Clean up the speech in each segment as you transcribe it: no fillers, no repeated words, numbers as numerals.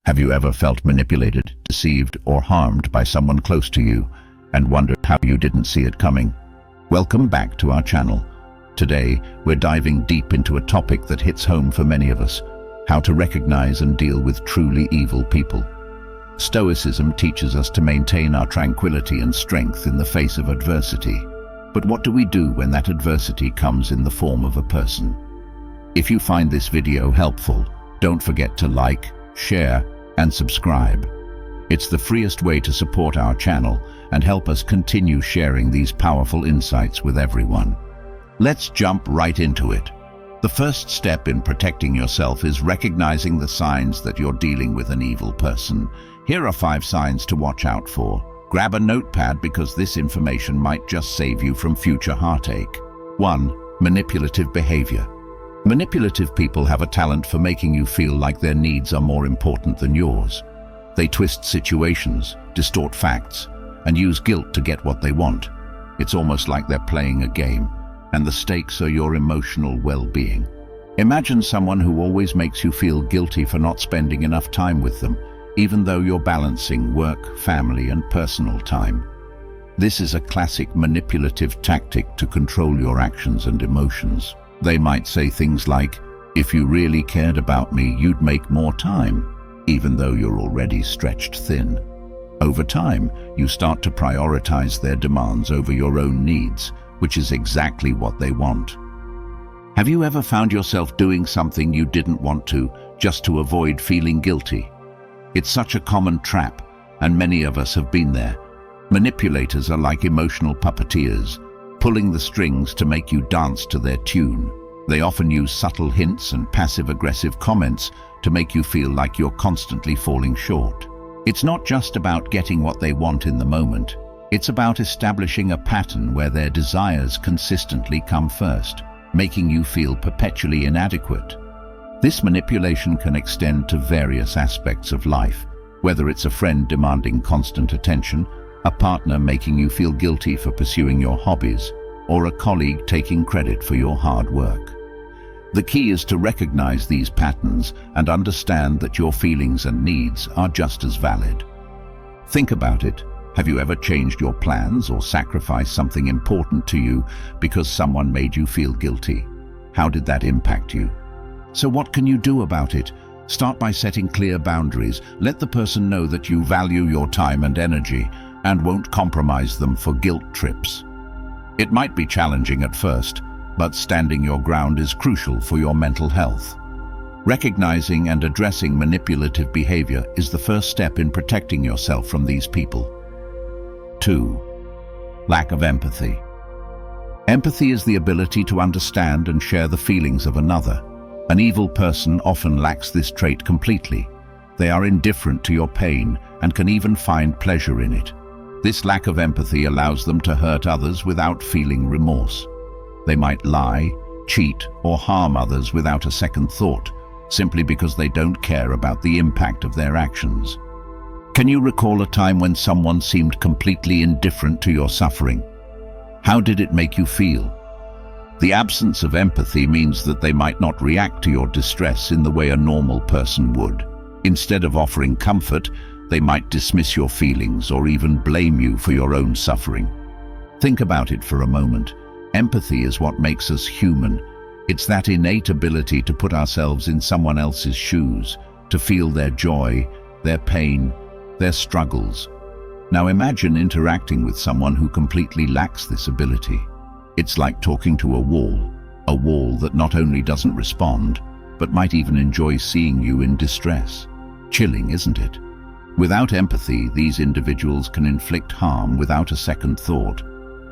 Have you ever felt manipulated, deceived, or harmed by someone close to you and wondered how you didn't see it coming? Welcome back to our channel. Today, we're diving deep into a topic that hits home for many of us: how to recognize and deal with truly evil people. Stoicism teaches us to maintain our tranquility and strength in the face of adversity. But what do we do when that adversity comes in the form of a person? If you find this video helpful, don't forget to like, share, and subscribe. It's the freest way to support our channel and help us continue sharing these powerful insights with everyone. Let's jump right into it. The first step in protecting yourself is recognizing the signs that you're dealing with an evil person. Here are 5 signs to watch out for. Grab a notepad because this information might just save you from future heartache. 1. Manipulative behavior. Manipulative people have a talent for making you feel like their needs are more important than yours. They twist situations, distort facts, and use guilt to get what they want. It's almost like they're playing a game, and the stakes are your emotional well-being. Imagine someone who always makes you feel guilty for not spending enough time with them, even though you're balancing work, family, and personal time. This is a classic manipulative tactic to control your actions and emotions. They might say things like, "If you really cared about me, you'd make more time," even though you're already stretched thin. Over time, you start to prioritize their demands over your own needs, which is exactly what they want. Have you ever found yourself doing something you didn't want to, just to avoid feeling guilty? It's such a common trap, and many of us have been there. Manipulators are like emotional puppeteers, pulling the strings to make you dance to their tune. They often use subtle hints and passive-aggressive comments to make you feel like you're constantly falling short. It's not just about getting what they want in the moment. It's about establishing a pattern where their desires consistently come first, making you feel perpetually inadequate. This manipulation can extend to various aspects of life, whether it's a friend demanding constant attention, a partner making you feel guilty for pursuing your hobbies, or a colleague taking credit for your hard work. The key is to recognize these patterns and understand that your feelings and needs are just as valid. Think about it. Have you ever changed your plans or sacrificed something important to you because someone made you feel guilty? How did that impact you? So what can you do about it? Start by setting clear boundaries. Let the person know that you value your time and energy and won't compromise them for guilt trips. It might be challenging at first, but standing your ground is crucial for your mental health. Recognizing and addressing manipulative behavior is the first step in protecting yourself from these people. 2. Lack of empathy. Empathy is the ability to understand and share the feelings of another. An evil person often lacks this trait completely. They are indifferent to your pain and can even find pleasure in it. This lack of empathy allows them to hurt others without feeling remorse. They might lie, cheat, or harm others without a second thought, simply because they don't care about the impact of their actions. Can you recall a time when someone seemed completely indifferent to your suffering? How did it make you feel? The absence of empathy means that they might not react to your distress in the way a normal person would. Instead of offering comfort, they might dismiss your feelings or even blame you for your own suffering. Think about it for a moment. Empathy is what makes us human. It's that innate ability to put ourselves in someone else's shoes, to feel their joy, their pain, their struggles. Now imagine interacting with someone who completely lacks this ability. It's like talking to a wall that not only doesn't respond, but might even enjoy seeing you in distress. Chilling, isn't it? Without empathy, these individuals can inflict harm without a second thought.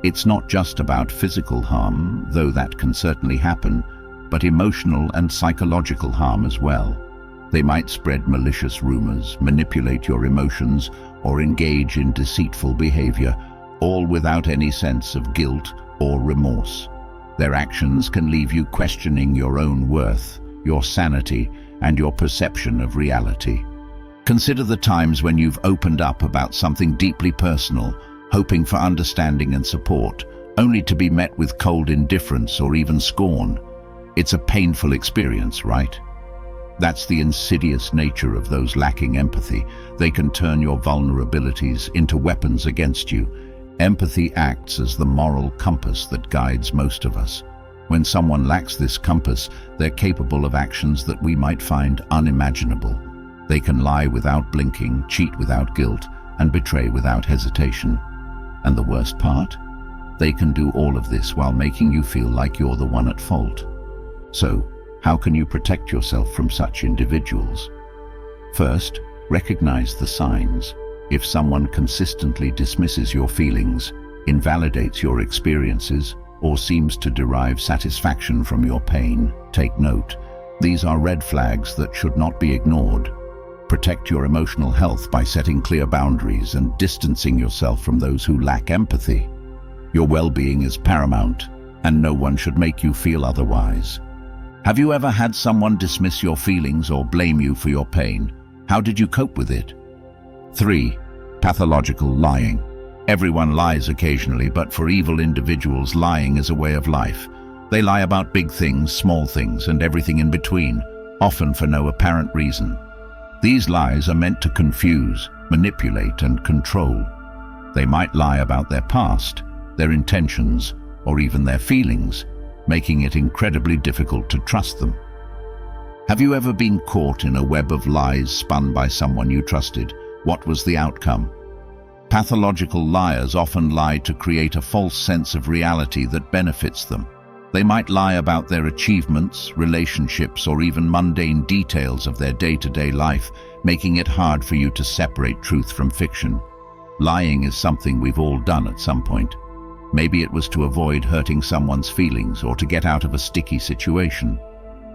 It's not just about physical harm, though that can certainly happen, but emotional and psychological harm as well. They might spread malicious rumors, manipulate your emotions, or engage in deceitful behavior, all without any sense of guilt or remorse. Their actions can leave you questioning your own worth, your sanity, and your perception of reality. Consider the times when you've opened up about something deeply personal, hoping for understanding and support, only to be met with cold indifference or even scorn. It's a painful experience, right? That's the insidious nature of those lacking empathy. They can turn your vulnerabilities into weapons against you. Empathy acts as the moral compass that guides most of us. When someone lacks this compass, they're capable of actions that we might find unimaginable. They can lie without blinking, cheat without guilt, and betray without hesitation. And the worst part? They can do all of this while making you feel like you're the one at fault. So, how can you protect yourself from such individuals? First, recognize the signs. If someone consistently dismisses your feelings, invalidates your experiences, or seems to derive satisfaction from your pain, take note. These are red flags that should not be ignored. Protect your emotional health by setting clear boundaries and distancing yourself from those who lack empathy. Your well-being is paramount, and no one should make you feel otherwise. Have you ever had someone dismiss your feelings or blame you for your pain? How did you cope with it? 3. Pathological lying. Everyone lies occasionally, but for evil individuals, lying is a way of life. They lie about big things, small things, and everything in between, often for no apparent reason. These lies are meant to confuse, manipulate, and control. They might lie about their past, their intentions, or even their feelings, making it incredibly difficult to trust them. Have you ever been caught in a web of lies spun by someone you trusted? What was the outcome? Pathological liars often lie to create a false sense of reality that benefits them. They might lie about their achievements, relationships, or even mundane details of their day-to-day life, making it hard for you to separate truth from fiction. Lying is something we've all done at some point. Maybe it was to avoid hurting someone's feelings or to get out of a sticky situation.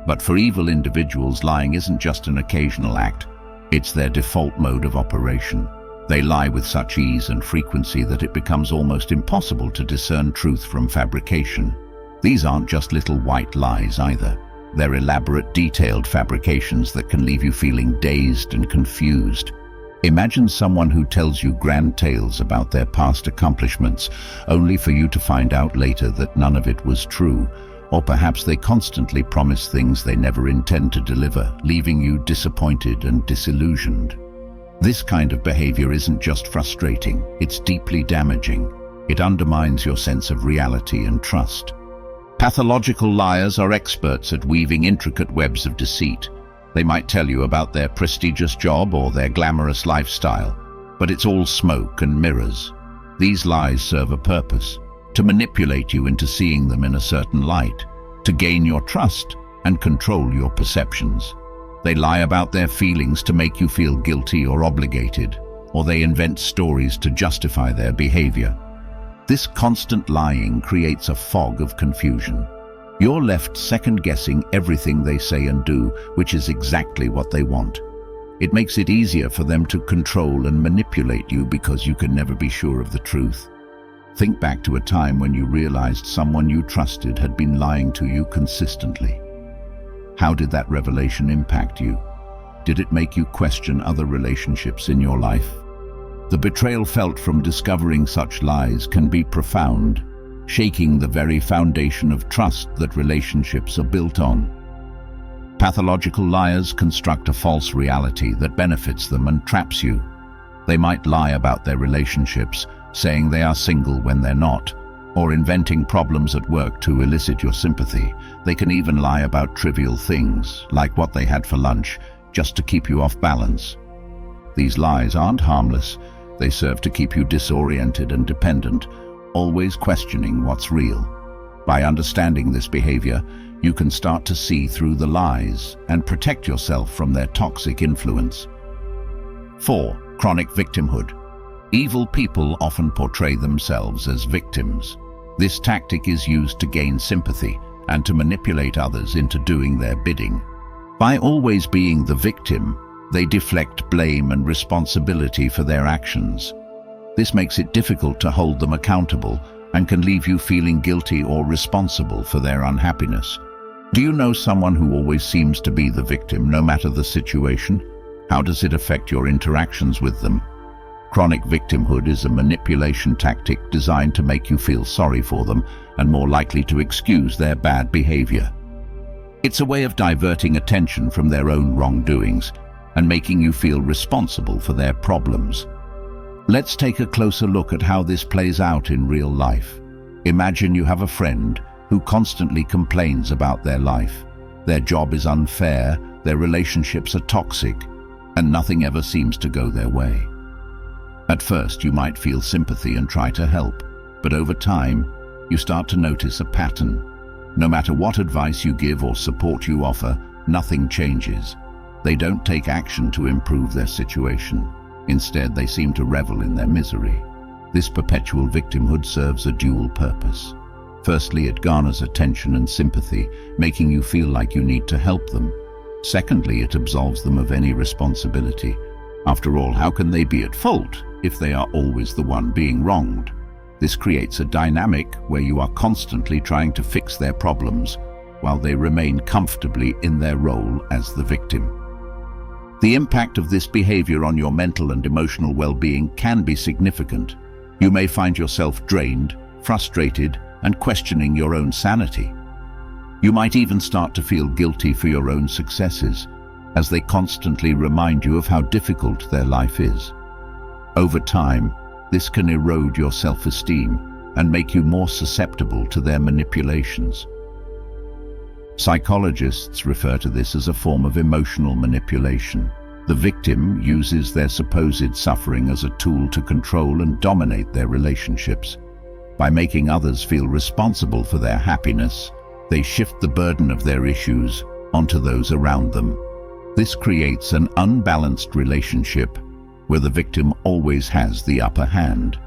But for evil individuals, lying isn't just an occasional act. It's their default mode of operation. They lie with such ease and frequency that it becomes almost impossible to discern truth from fabrication. These aren't just little white lies either. They're elaborate, detailed fabrications that can leave you feeling dazed and confused. Imagine someone who tells you grand tales about their past accomplishments, only for you to find out later that none of it was true. Or perhaps they constantly promise things they never intend to deliver, leaving you disappointed and disillusioned. This kind of behavior isn't just frustrating, it's deeply damaging. It undermines your sense of reality and trust. Pathological liars are experts at weaving intricate webs of deceit. They might tell you about their prestigious job or their glamorous lifestyle, but it's all smoke and mirrors. These lies serve a purpose: to manipulate you into seeing them in a certain light, to gain your trust and control your perceptions. They lie about their feelings to make you feel guilty or obligated, or they invent stories to justify their behavior. This constant lying creates a fog of confusion. You're left second-guessing everything they say and do, which is exactly what they want. It makes it easier for them to control and manipulate you because you can never be sure of the truth. Think back to a time when you realized someone you trusted had been lying to you consistently. How did that revelation impact you? Did it make you question other relationships in your life? The betrayal felt from discovering such lies can be profound, shaking the very foundation of trust that relationships are built on. Pathological liars construct a false reality that benefits them and traps you. They might lie about their relationships, saying they are single when they're not, or inventing problems at work to elicit your sympathy. They can even lie about trivial things, like what they had for lunch, just to keep you off balance. These lies aren't harmless. They serve to keep you disoriented and dependent, always questioning what's real. By understanding this behavior, you can start to see through the lies and protect yourself from their toxic influence. 4. Chronic victimhood. Evil people often portray themselves as victims. This tactic is used to gain sympathy and to manipulate others into doing their bidding. By always being the victim, they deflect blame and responsibility for their actions. This makes it difficult to hold them accountable and can leave you feeling guilty or responsible for their unhappiness. Do you know someone who always seems to be the victim, no matter the situation? How does it affect your interactions with them? Chronic victimhood is a manipulation tactic designed to make you feel sorry for them and more likely to excuse their bad behavior. It's a way of diverting attention from their own wrongdoings and making you feel responsible for their problems. Let's take a closer look at how this plays out in real life. Imagine you have a friend who constantly complains about their life. Their job is unfair, their relationships are toxic, and nothing ever seems to go their way. At first, you might feel sympathy and try to help, but over time, you start to notice a pattern. No matter what advice you give or support you offer, nothing changes. They don't take action to improve their situation. Instead, they seem to revel in their misery. This perpetual victimhood serves a dual purpose. Firstly, it garners attention and sympathy, making you feel like you need to help them. Secondly, it absolves them of any responsibility. After all, how can they be at fault if they are always the one being wronged? This creates a dynamic where you are constantly trying to fix their problems while they remain comfortably in their role as the victim. The impact of this behavior on your mental and emotional well-being can be significant. You may find yourself drained, frustrated, and questioning your own sanity. You might even start to feel guilty for your own successes, as they constantly remind you of how difficult their life is. Over time, this can erode your self-esteem and make you more susceptible to their manipulations. Psychologists refer to this as a form of emotional manipulation. The victim uses their supposed suffering as a tool to control and dominate their relationships. By making others feel responsible for their happiness, they shift the burden of their issues onto those around them. This creates an unbalanced relationship where the victim always has the upper hand.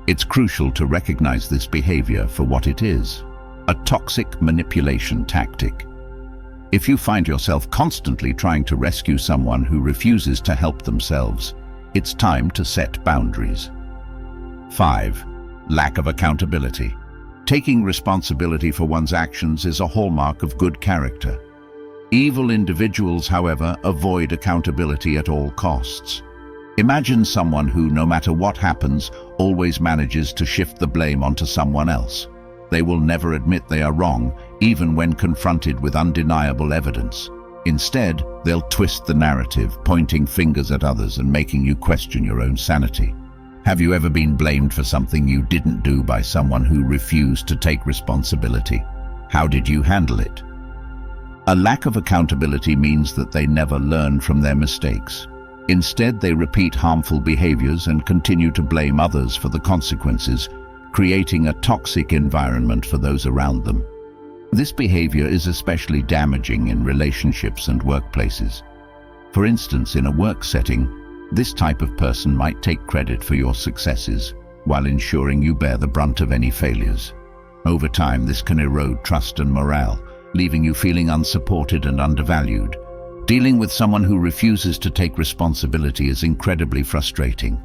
It's crucial to recognize this behavior for what it is: a toxic manipulation tactic. If you find yourself constantly trying to rescue someone who refuses to help themselves, it's time to set boundaries. 5. Lack of accountability. Taking responsibility for one's actions is a hallmark of good character. Evil individuals, however, avoid accountability at all costs. Imagine someone who, no matter what happens, always manages to shift the blame onto someone else. They will never admit they are wrong, even when confronted with undeniable evidence. Instead, they'll twist the narrative, pointing fingers at others and making you question your own sanity. Have you ever been blamed for something you didn't do by someone who refused to take responsibility? How did you handle it? A lack of accountability means that they never learn from their mistakes. Instead, they repeat harmful behaviors and continue to blame others for the consequences, creating a toxic environment for those around them. This behavior is especially damaging in relationships and workplaces. For instance, in a work setting, this type of person might take credit for your successes while ensuring you bear the brunt of any failures. Over time, this can erode trust and morale, leaving you feeling unsupported and undervalued. Dealing with someone who refuses to take responsibility is incredibly frustrating.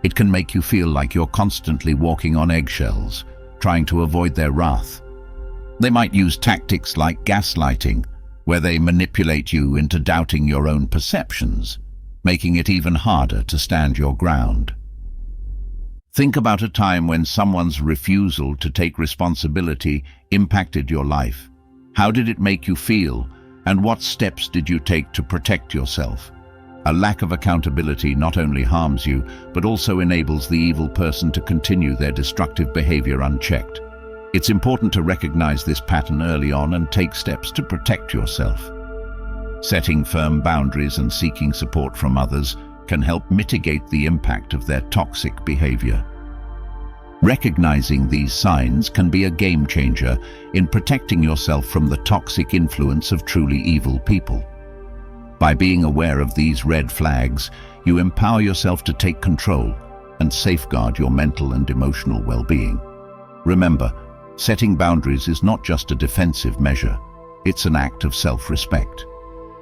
It can make you feel like you're constantly walking on eggshells, trying to avoid their wrath. They might use tactics like gaslighting, where they manipulate you into doubting your own perceptions, making it even harder to stand your ground. Think about a time when someone's refusal to take responsibility impacted your life. How did it make you feel, and what steps did you take to protect yourself? A lack of accountability not only harms you, but also enables the evil person to continue their destructive behavior unchecked. It's important to recognize this pattern early on and take steps to protect yourself. Setting firm boundaries and seeking support from others can help mitigate the impact of their toxic behavior. Recognizing these signs can be a game changer in protecting yourself from the toxic influence of truly evil people. By being aware of these red flags, you empower yourself to take control and safeguard your mental and emotional well-being. Remember, setting boundaries is not just a defensive measure, it's an act of self-respect.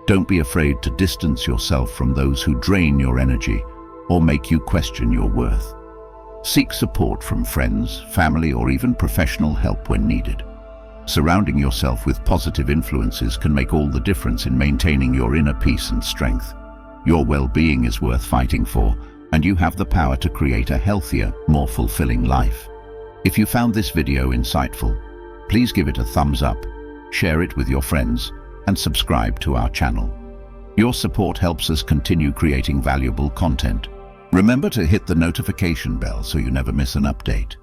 Don't be afraid to distance yourself from those who drain your energy or make you question your worth. Seek support from friends, family, or even professional help when needed. Surrounding yourself with positive influences can make all the difference in maintaining your inner peace and strength. Your well-being is worth fighting for, and you have the power to create a healthier, more fulfilling life. If you found this video insightful, please give it a thumbs up share it with your friends, and subscribe to our channel. Your support helps us continue creating valuable content. Remember to hit the notification bell so you never miss an update.